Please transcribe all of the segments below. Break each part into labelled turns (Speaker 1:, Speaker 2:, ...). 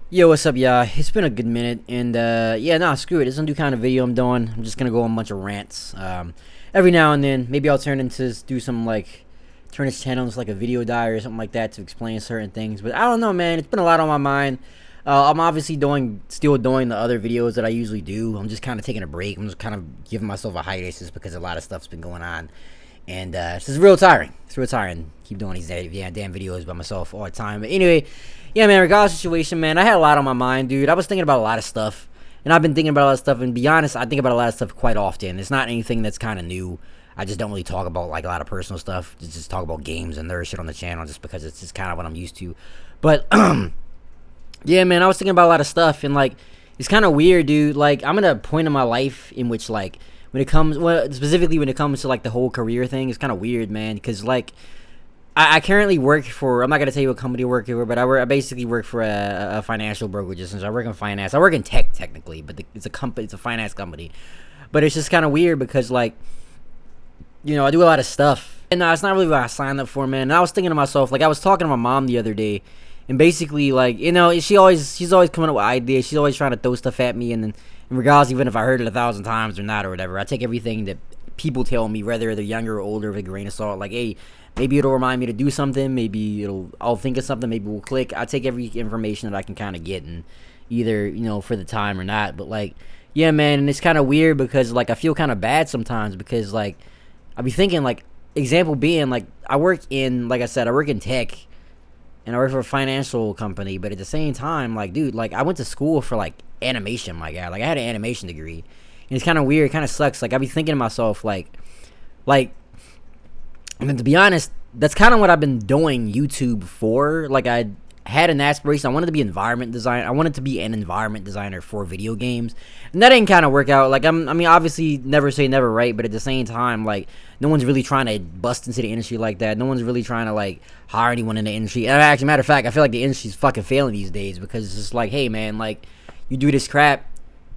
Speaker 1: Yo, what's up, y'all? It's been a good minute, and yeah, nah, screw it. This is a new kind of video I'm doing. I'm just gonna go on a bunch of rants. Every now and then, maybe I'll turn this channel into like a video diary or something like that to explain certain things. But I don't know, man. It's been a lot on my mind. I'm obviously still doing the other videos that I usually do. I'm just kind of taking a break. I'm just kind of giving myself a hiatus just because a lot of stuff's been going on, and it's just real tiring. It's real tiring. Keep doing these damn videos by myself all the time. But anyway. Yeah, man, regardless of the situation, man, I had a lot on my mind, dude. I was thinking about a lot of stuff, and I've been thinking about a lot of stuff, and to be honest, I think about a lot of stuff quite often. It's not anything that's kind of new. I just don't really talk about, like, a lot of personal stuff. Just talk about games and nerd shit on the channel just because it's just kind of what I'm used to. But, yeah, man, I was thinking about a lot of stuff, and, like, it's kind of weird, dude. Like, I'm at a point in my life in which, like, specifically when it comes to, like, the whole career thing, it's kind of weird, man, because, like, I currently work for, I'm not going to tell you what company I work for, but I basically work for a financial brokerage. Since I work in finance. I work in tech, technically, but it's a finance company. But it's just kind of weird because, like, I do a lot of stuff. And it's not really what I signed up for, man. And I was thinking to myself, like, I was talking to my mom the other day, and basically, like, she's always coming up with ideas. She's always trying to throw stuff at me, and then, regardless, even if I heard it 1,000 times or not or whatever, I take everything that people tell me, whether they're younger or older, with a grain of salt. Like, hey, maybe it'll remind me to do something. Maybe I'll think of something. Maybe we'll click. I take every information that I can kind of get, and either for the time or not. But, like, yeah, man, and it's kind of weird because, like, I feel kind of bad sometimes because, like, I be thinking, like, example being, like, like I said, I work in tech, and I work for a financial company. But at the same time, like, dude, like, I went to school for, like, animation. My God, like, I had an animation degree, and it's kind of weird. It kind of sucks. Like, I be thinking to myself, like. I mean, to be honest, that's kind of what I've been doing YouTube for. Like, I had an aspiration. I wanted to be an environment designer for video games, and that didn't kind of work out. Like, I mean, obviously, never say never, right? But at the same time, like, no one's really trying to bust into the industry like that. No one's really trying to, like, hire anyone in the industry. And actually, matter of fact, I feel like the industry's fucking failing these days because it's just like, hey, man, like, you do this crap,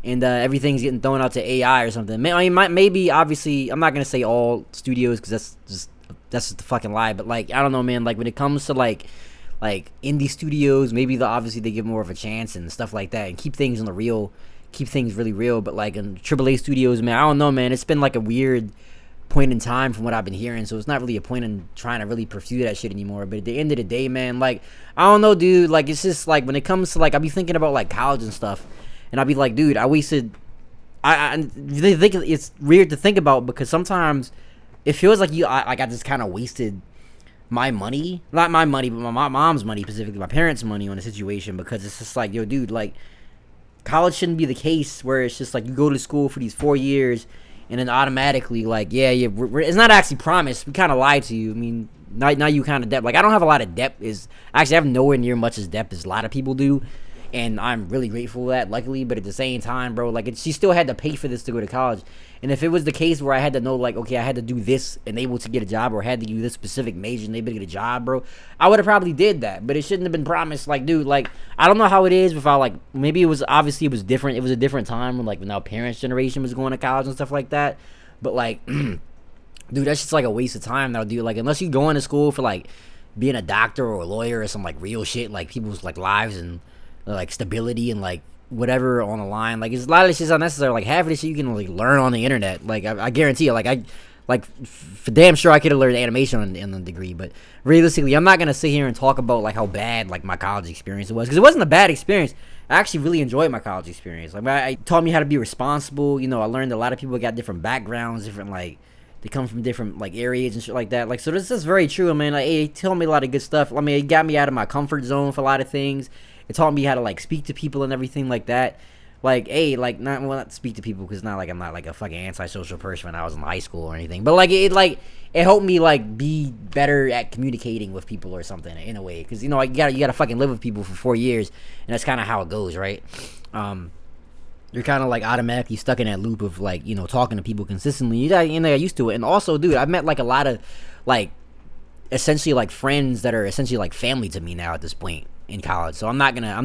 Speaker 1: and everything's getting thrown out to AI or something. I mean, maybe, obviously, I'm not gonna say all studios because that's just a fucking lie. But, like, I don't know, man. Like, when it comes to like indie studios, maybe they give more of a chance and stuff like that, and keep things really real. But, like, in AAA studios, man, I don't know, man. It's been like a weird point in time from what I've been hearing, so it's not really a point in trying to really pursue that shit anymore. But at the end of the day, man, like, I don't know, dude. Like, it's just like when it comes to, like, I be thinking about, like, college and stuff, and I be like, dude, I wasted. I really think it's weird to think about because sometimes it feels like I just kind of wasted my money, not my money, but my mom's money, specifically my parents' money on a situation, because it's just like, yo, dude, like, college shouldn't be the case where it's just like you go to school for these 4 years and then automatically, like, it's not actually promised. We kind of lied to you. I mean, now you kind of debt. Like, I don't have a lot of debt. I have nowhere near much as debt as a lot of people do, and I'm really grateful for that, luckily. But at the same time, bro, like, she still had to pay for this to go to college. And if it was the case where I had to know, like, okay, I had to do this and able to get a job, or had to do this specific major and able to get a job, bro, I would have probably did that. But it shouldn't have been promised. Like, dude, like, I don't know how it is without, like, maybe it was different. It was a different time when our parents' generation was going to college and stuff like that. But, like, dude, that's just like a waste of time now, dude. Like, unless you going to school for, like, being a doctor or a lawyer or some, like, real shit, like, people's, like, lives and, like, stability and, like, whatever on the line. Like, it's a lot of this shit's unnecessary. Like, half of this shit you can, like, learn on the internet. Like, I guarantee you, like, for damn sure I could have learned animation in the degree. But realistically, I'm not gonna sit here and talk about, like, how bad, like, my college experience was, because it wasn't a bad experience. I actually really enjoyed my college experience. Like, I taught me how to be responsible. I learned a lot of people got different backgrounds, different, like, they come from different, like, areas and shit like that. Like, so this is very true, man. Like, it taught me a lot of good stuff. I mean, it got me out of my comfort zone for a lot of things. It taught me how to, like, speak to people and everything like that. Like, hey, like, not speak to people, because I'm not like a fucking antisocial person when I was in high school or anything. But, like, it helped me, like, be better at communicating with people or something in a way. Because, you gotta fucking live with people for 4 years, and that's kind of how it goes, right? You're kind of, like, automatically stuck in that loop of, like, talking to people consistently. You got used to it. And also, dude, I've met, like, a lot of, like, essentially, like, friends that are essentially, like, family to me now at this point in college. So I'm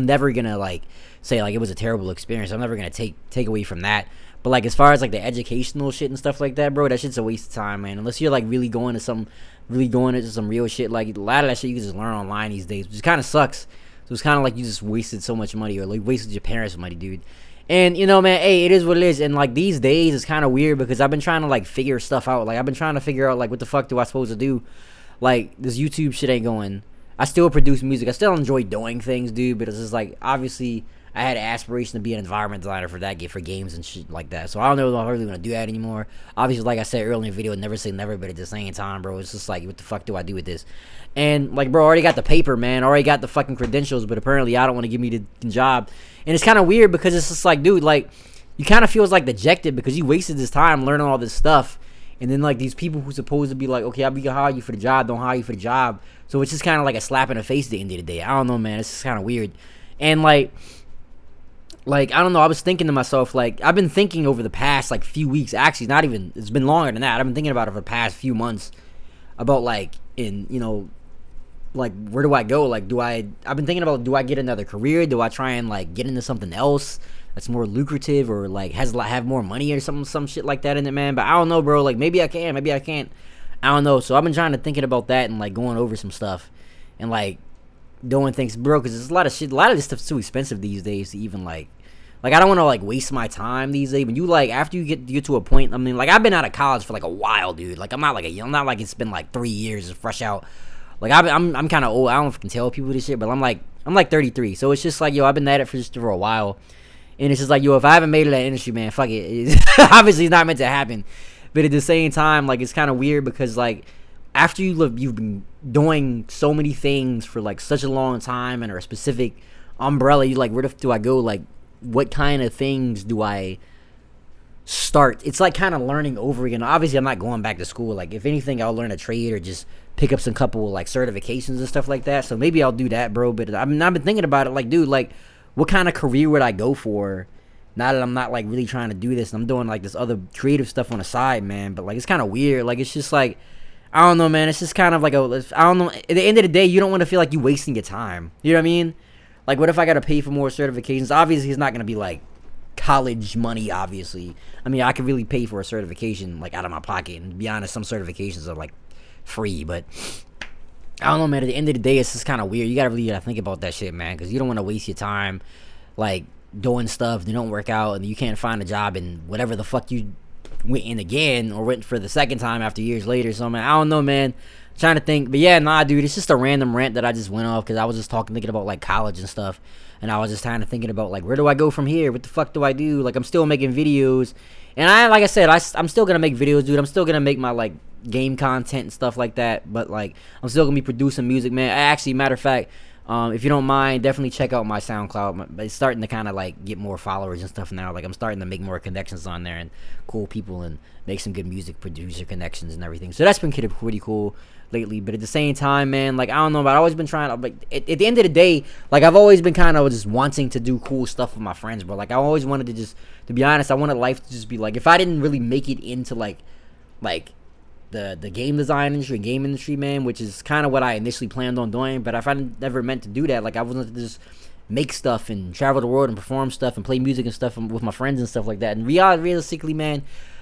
Speaker 1: never gonna, like, say, like, it was a terrible experience. I'm never gonna take away from that. But, like, as far as, like, the educational shit and stuff like that, bro, that shit's a waste of time, man. Unless you're, like, really going into some real shit. Like, a lot of that shit you can just learn online these days, which kind of sucks. So it's kind of like you just wasted so much money, or like wasted your parents' money, dude. And you know, man, hey, it is what it is. And like these days, it's kind of weird because I've been trying to like figure stuff out. Like I've been trying to figure out like what the fuck do I supposed to do? Like this YouTube shit ain't going. I still produce music. I still enjoy doing things, dude. But it's just like obviously I had an aspiration to be an environment designer for that, for games and shit like that. So I don't know if I really want to do that anymore. Obviously, like I said earlier in the video, never say never. But at the same time, bro, it's just like what the fuck do I do with this? And like, bro, I already got the paper, man. I already got the fucking credentials, but apparently I don't want to give me the job. And it's kind of weird because it's just like, dude, like, you kind of feels like dejected because you wasted this time learning all this stuff. And then, like, these people who supposed to be like, okay, we can hire you for the job, don't hire you for the job. So it's just kind of like a slap in the face at the end of the day. I don't know, man. It's just kind of weird. And, like, I don't know. I was thinking to myself, like, I've been thinking over the past, like, few weeks. Actually, not even, it's been longer than that. I've been thinking about it for the past few months. About, like, like, where do I go? Like, I've been thinking about, do I get another career? Do I try and, like, get into something else that's more lucrative or, like, have more money or some shit like that in it, man? But I don't know, bro. Like, maybe I can, maybe I can't. I don't know. So I've been trying to thinking about that and, like, going over some stuff and, like, doing things, bro, because there's a lot of shit. A lot of this stuff's too expensive these days to even, like, I don't want to, like, waste my time these days. When you, like, after you get to a point, I mean, like, I've been out of college for, like, a while, dude. Like, I'm not like it's been, like, 3 years fresh out. Like, I'm kind of old. I don't know if I can tell people this shit, but I'm like 33. So it's just like, yo, I've been at it for a while. And it's just like, yo, if I haven't made it in that industry, man, fuck it. Obviously, it's not meant to happen. But at the same time, like, it's kind of weird because, like, after you've been doing so many things for, like, such a long time and a specific umbrella, you like, where the f do I go? Like, what kind of things do I start? It's like kind of learning over again. Obviously, I'm not going back to school. Like, if anything, I'll learn a trade or just pick up some couple like certifications and stuff like that. So maybe I'll do that, bro. But I've been thinking about it, like, dude, like, what kind of career would I go for now that I'm not like really trying to do this? I'm doing like this other creative stuff on the side, man. But like, it's kind of weird. Like, it's just like, I don't know, man. It's just kind of like I don't know. At the end of the day, you don't want to feel like you wasting your time. You know what I mean? Like, what if I got to pay for more certifications? Obviously, it's not gonna be like college money, obviously. I mean, I could really pay for a certification like out of my pocket. And to be honest, some certifications are like free, but I don't know, man. At the end of the day, it's just kind of weird. You gotta think about that shit, man, because you don't want to waste your time like doing stuff that don't work out and you can't find a job in whatever the fuck you went in again or went for the second time after years later. So, man, I don't know, man. I'm trying to think, but yeah, nah, dude, it's just a random rant that I just went off because I was just thinking about like college and stuff, and I was just kind of thinking about like, where do I go from here? What the fuck do I do? Like, I'm still making videos, and like I said, I'm still gonna make videos, dude. I'm still gonna make my like game content and stuff like that, but like, I'm still gonna be producing music, man. Actually, matter of fact, if you don't mind, definitely check out my SoundCloud. It's starting to kind of like get more followers and stuff now. Like, I'm starting to make more connections on there and cool people and make some good music producer connections and everything. So that's been pretty cool lately. But at the same time, man, like, I don't know, but I've always been trying to, like, at the end of the day, like, I've always been kind of just wanting to do cool stuff with my friends, bro. Like, I always wanted to just, to be honest, I wanted life to just be like, if I didn't really make it into like the game design industry, game industry, man, which is kind of what I initially planned on doing, but if I never meant to do that, like, I wasn't to just make stuff and travel the world and perform stuff and play music and stuff with my friends and stuff like that. And realistically, man,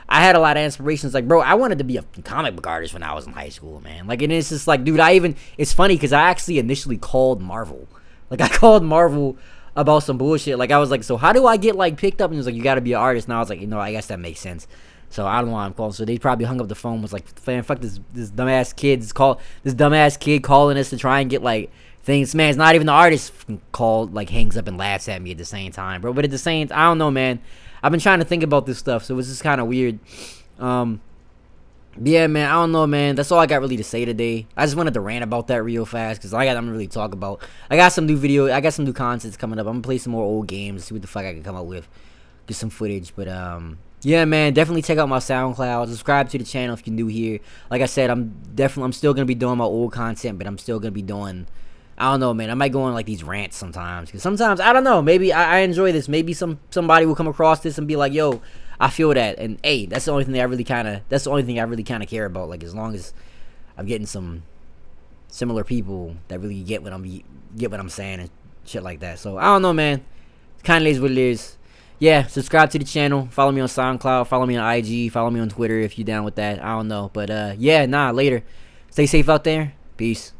Speaker 1: I had a lot of inspirations. Like, bro, I wanted to be a comic book artist when I was in high school, man. Like, and it's just like, dude, it's funny because I actually initially called Marvel. Like, I called Marvel about some bullshit. Like, I was like, so how do I get like picked up? And he was like, you got to be an artist. And I was like, I guess that makes sense. So I don't know why I'm calling. So they probably hung up the phone, was like, man, fuck this dumbass kid. This dumbass kid calling us to try and get like things. Man, it's not even the artist called, like, hangs up and laughs at me at the same time, bro. But at the same, I don't know, man. I've been trying to think about this stuff, so it's just kind of weird. Yeah, man, I don't know, man. That's all I got really to say today. I just wanted to rant about that real fast because I got nothing to really talk about. I got some new content coming up. I'm gonna play some more old games, see what the fuck I can come up with, get some footage. But yeah, man, definitely check out my SoundCloud. Subscribe to the channel if you're new here. Like I said, I'm still gonna be doing my old content, but I'm still gonna be doing, I don't know, man. I might go on like these rants sometimes, because sometimes, I don't know, maybe I enjoy this. Maybe somebody will come across this and be like, yo, I feel that, and hey, that's the only thing I really kind of care about. Like, as long as I'm getting some similar people that really get what I'm saying and shit like that. So I don't know, man. Kind of is what it is. Yeah, subscribe to the channel. Follow me on SoundCloud. Follow me on IG. Follow me on Twitter if you're down with that. I don't know, but yeah, later. Stay safe out there. Peace.